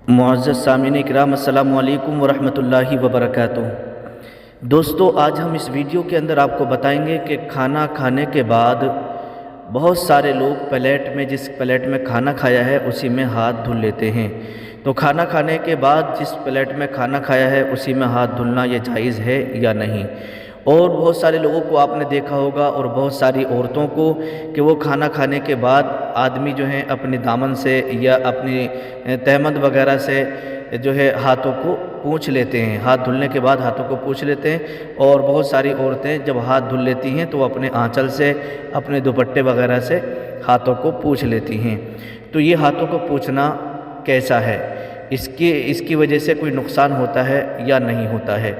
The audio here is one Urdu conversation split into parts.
معزز سامعین اکرام، السلام علیکم ورحمۃ اللہ وبرکاتہ۔ دوستو، آج ہم اس ویڈیو کے اندر آپ کو بتائیں گے کہ کھانا کھانے کے بعد بہت سارے لوگ جس پلیٹ میں کھانا کھایا ہے اسی میں ہاتھ دھل لیتے ہیں۔ تو کھانا کھانے کے بعد جس پلیٹ میں کھانا کھایا ہے اسی میں ہاتھ دھلنا یہ جائز ہے یا نہیں؟ اور بہت سارے لوگوں کو آپ نے دیکھا ہوگا اور بہت ساری عورتوں کو کہ وہ کھانا کھانے کے بعد آدمی جو ہیں اپنی دامن سے یا اپنی تہمد وغیرہ سے جو ہے ہاتھوں کو پوچھ لیتے ہیں، ہاتھ دھلنے کے بعد ہاتھوں کو پوچھ لیتے ہیں۔ اور بہت ساری عورتیں جب ہاتھ دھل لیتی ہیں تو وہ اپنے آنچل سے، اپنے دوپٹے وغیرہ سے ہاتھوں کو پوچھ لیتی ہیں۔ تو یہ ہاتھوں کو پوچھنا کیسا ہے؟ اس کی وجہ سے کوئی نقصان ہوتا ہے یا نہیں ہوتا ہے؟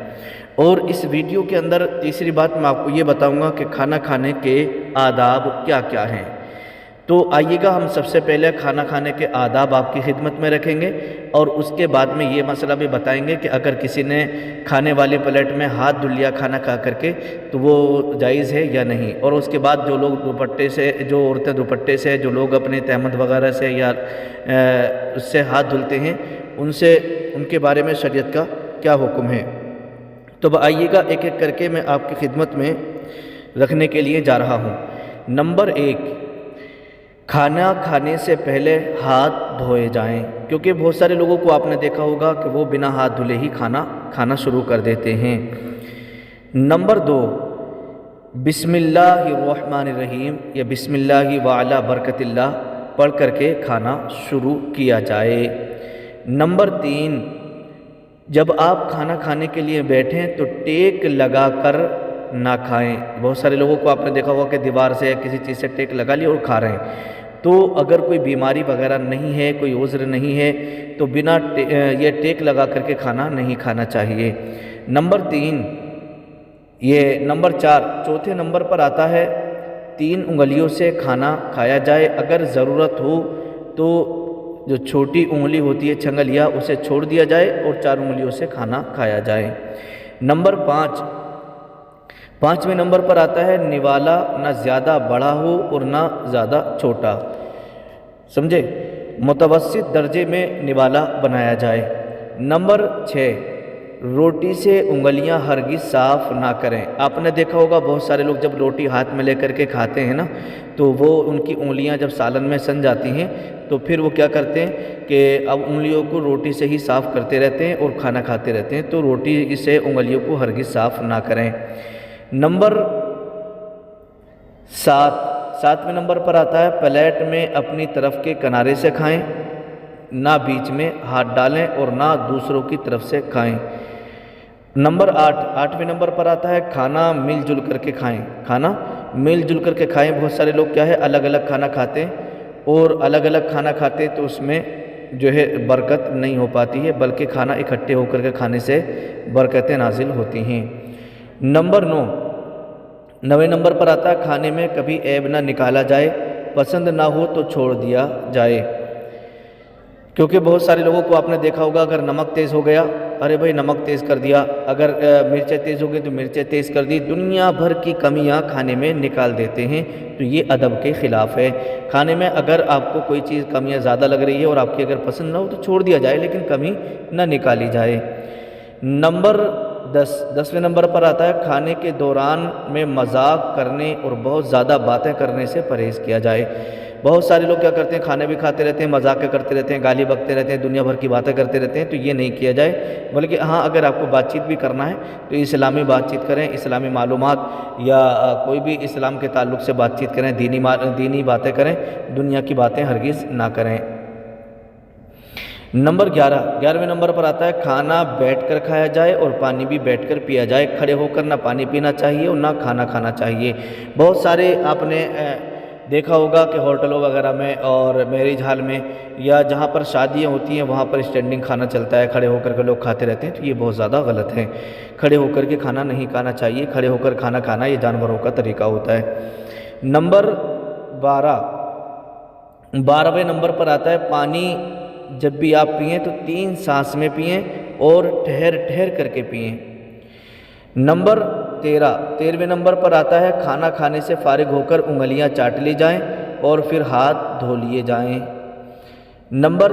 اور اس ویڈیو کے اندر تیسری بات میں آپ کو یہ بتاؤں گا کہ کھانا کھانے کے آداب کیا کیا ہیں۔ تو آئیے گا، ہم سب سے پہلے کھانا کھانے کے آداب آپ کی خدمت میں رکھیں گے اور اس کے بعد میں یہ مسئلہ بھی بتائیں گے کہ اگر کسی نے کھانے والی پلیٹ میں ہاتھ دھل لیا کھانا کھا کر کے تو وہ جائز ہے یا نہیں۔ اور اس کے بعد جو لوگ جو عورتیں دوپٹے سے، جو لوگ اپنے تہمد وغیرہ سے یا اس سے ہاتھ دھلتے ہیں ان کے بارے میں شریعت کا کیا حکم ہے۔ تو آئیے گا، ایک ایک کر کے میں آپ کی خدمت میں رکھنے کے لیے جا رہا ہوں۔ نمبر 1، کھانا کھانے سے پہلے ہاتھ دھوئے جائیں، کیونکہ بہت سارے لوگوں کو آپ نے دیکھا ہوگا کہ وہ بنا ہاتھ دھلے ہی کھانا شروع کر دیتے ہیں۔ نمبر 2، بسم اللہ الرحمن الرحیم یا بسم اللہ وعلی برکت اللہ پڑھ کر کے کھانا شروع کیا جائے۔ نمبر 3، جب آپ کھانا کھانے کے لیے بیٹھیں تو ٹیک لگا کر نہ کھائیں۔ بہت سارے لوگوں کو آپ نے دیکھا ہوگا کہ دیوار سے یا کسی چیز سے ٹیک لگا لی اور کھا رہے ہیں۔ تو اگر کوئی بیماری وغیرہ نہیں ہے، کوئی عذر نہیں ہے تو بنا یہ ٹیک لگا کر کے کھانا نہیں کھانا چاہیے۔ نمبر 4، چوتھے نمبر پر آتا ہے 3 انگلیوں سے کھانا کھایا جائے۔ اگر ضرورت ہو تو جو چھوٹی انگلی ہوتی ہے چھنگلیا اسے چھوڑ دیا جائے اور 4 انگلیوں سے کھانا کھایا جائے۔ نمبر 5، 5ویں نمبر پر آتا ہے نوالا نہ زیادہ بڑا ہو اور نہ زیادہ چھوٹا، سمجھے، متوسط درجے میں نوالا بنایا جائے۔ نمبر 6، روٹی سے انگلیاں ہرگز صاف نہ کریں۔ آپ نے دیکھا ہوگا بہت سارے لوگ جب روٹی ہاتھ میں لے کر کے کھاتے ہیں نا تو وہ ان کی انگلیاں جب سالن میں سن جاتی ہیں تو پھر وہ کیا کرتے ہیں کہ اب انگلیوں کو روٹی سے ہی صاف کرتے رہتے ہیں اور کھانا کھاتے رہتے ہیں۔ تو روٹی سے انگلیوں کو ہرگز صاف نہ کریں۔ نمبر 7، نمبر پر آتا ہے پلیٹ میں اپنی طرف کے کنارے سے کھائیں، نہ بیچ میں ہاتھ ڈالیں اور نہ دوسروں کی طرف سے کھائیں۔ نمبر 8، نمبر پر آتا ہے کھانا مل جل کر کے کھائیں، کھانا مل جل کر کے کھائیں۔ بہت سارے لوگ کیا ہے الگ الگ کھانا کھاتے ہیں اور الگ الگ کھانا کھاتے ہیں تو اس میں جو ہے برکت نہیں ہو پاتی ہے، بلکہ کھانا اکٹھے ہو کر کے کھانے سے برکتیں نازل ہوتی ہیں۔ نمبر 9، نمبر پر آتا ہے کھانے میں کبھی عیب نہ نکالا جائے، پسند نہ ہو تو چھوڑ دیا جائے۔ کیونکہ بہت سارے لوگوں کو آپ نے دیکھا ہوگا اگر نمک تیز ہو گیا، ارے بھائی نمک تیز کر دیا، اگر مرچیں تیز ہو گئی تو مرچیں تیز کر دی، دنیا بھر کی کمیاں کھانے میں نکال دیتے ہیں۔ تو یہ ادب کے خلاف ہے۔ کھانے میں اگر آپ کو کوئی چیز کمیاں زیادہ لگ رہی ہے اور آپ کی اگر پسند نہ ہو تو چھوڑ دیا جائے، لیکن کمی نہ نکالی جائے۔ نمبر 10، نمبر پر آتا ہے کھانے کے دوران میں مذاق کرنے اور بہت زیادہ باتیں کرنے سے پرہیز کیا جائے۔ بہت سارے لوگ کیا کرتے ہیں کھانے بھی کھاتے رہتے ہیں، مذاق کرتے رہتے ہیں، گالی بکتے رہتے ہیں، دنیا بھر کی باتیں کرتے رہتے ہیں۔ تو یہ نہیں کیا جائے، بلکہ ہاں اگر آپ کو بات چیت بھی کرنا ہے تو اسلامی بات چیت کریں، اسلامی معلومات یا کوئی بھی اسلام کے تعلق سے بات چیت کریں، دینی باتیں کریں، دنیا کی باتیں ہرگز نہ کریں۔ نمبر 11، نمبر پر آتا ہے کھانا بیٹھ کر کھایا جائے اور پانی بھی بیٹھ کر پیا جائے۔ کھڑے ہو کر نہ پانی پینا چاہیے اور نہ کھانا کھانا چاہیے۔ بہت سارے آپ نے دیکھا ہوگا کہ ہوٹلوں وغیرہ میں اور میرج ہال میں یا جہاں پر شادیاں ہوتی ہیں وہاں پر اسٹینڈنگ کھانا چلتا ہے، کھڑے ہو کر کے لوگ کھاتے رہتے ہیں۔ تو یہ بہت زیادہ غلط ہے، کھڑے ہو کر کے کھانا نہیں کھانا چاہیے۔ کھڑے ہو کر کھانا کھانا یہ جانوروں کا طریقہ ہوتا ہے۔ نمبر 12، نمبر پر آتا ہے پانی جب بھی آپ پئیں تو 3 سانس میں پئیں اور ٹھہر کر کے پئیں۔ نمبر 13، نمبر پر آتا ہے کھانا کھانے سے فارغ ہو کر انگلیاں چاٹ لی جائیں اور پھر ہاتھ دھو لیے جائیں۔ نمبر